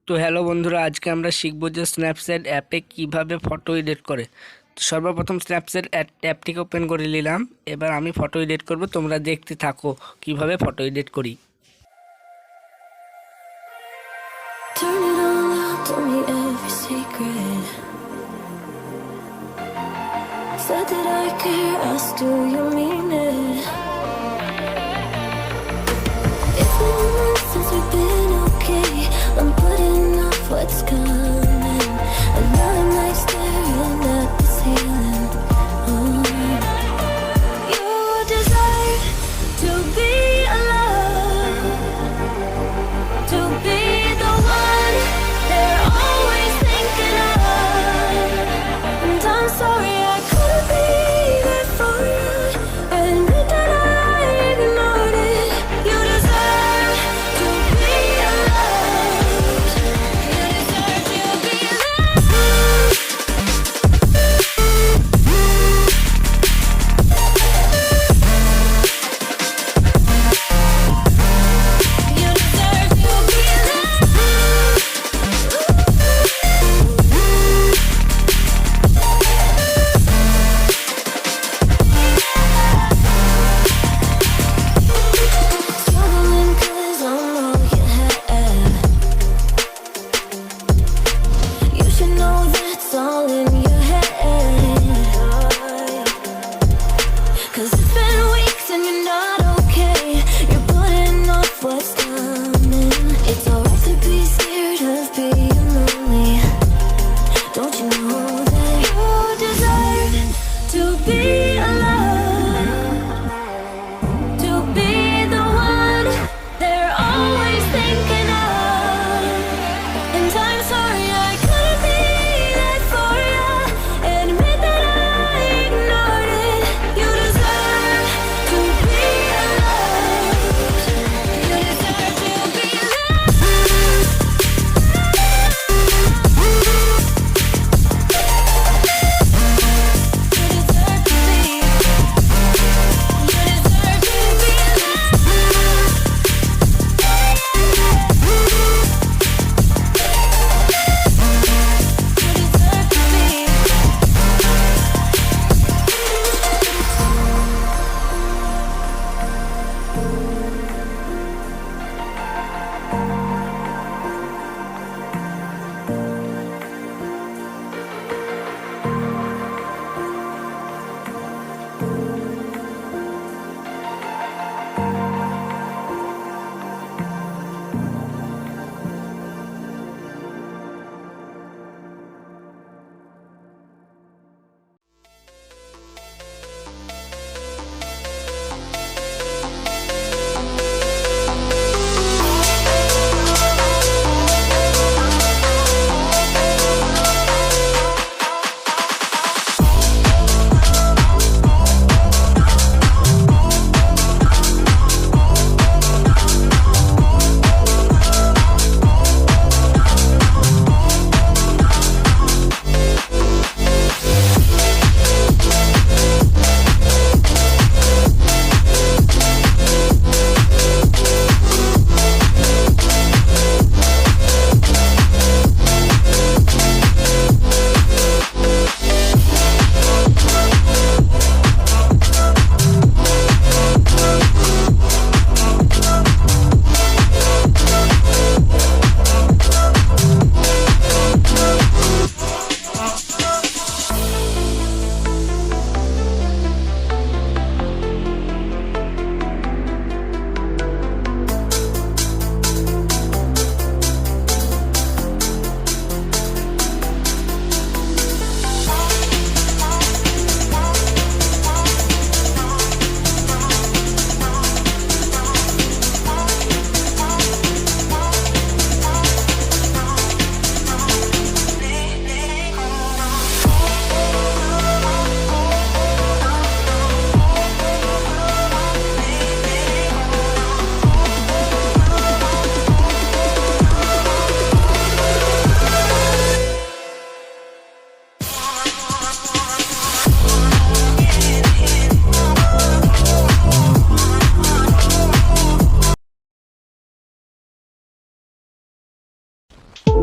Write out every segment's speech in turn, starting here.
তো হ্যালো বন্ধুরা, আজকে আমরা শিখব যে স্ন্যাপচ্যাট অ্যাপে কিভাবে ফটো এডিট করে। তো সর্বপ্রথম স্ন্যাপচ্যাট অ্যাপটিকে ওপেন করে নিলাম। এবার আমি ফটো এডিট করব, তোমরা দেখতে থাকো কিভাবে ফটো এডিট করি। Turn it all out, tell me every secret. Said that I care, ask do you mean it? It's been months since we've been okay. I'm putting off what's coming. Another night staring at the ceiling. You desire to be alone, to be the one they're always thinking of. And I'm sorry I couldn't be there for you. Admit that I ignored it. You deserve to be alone.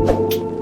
Thank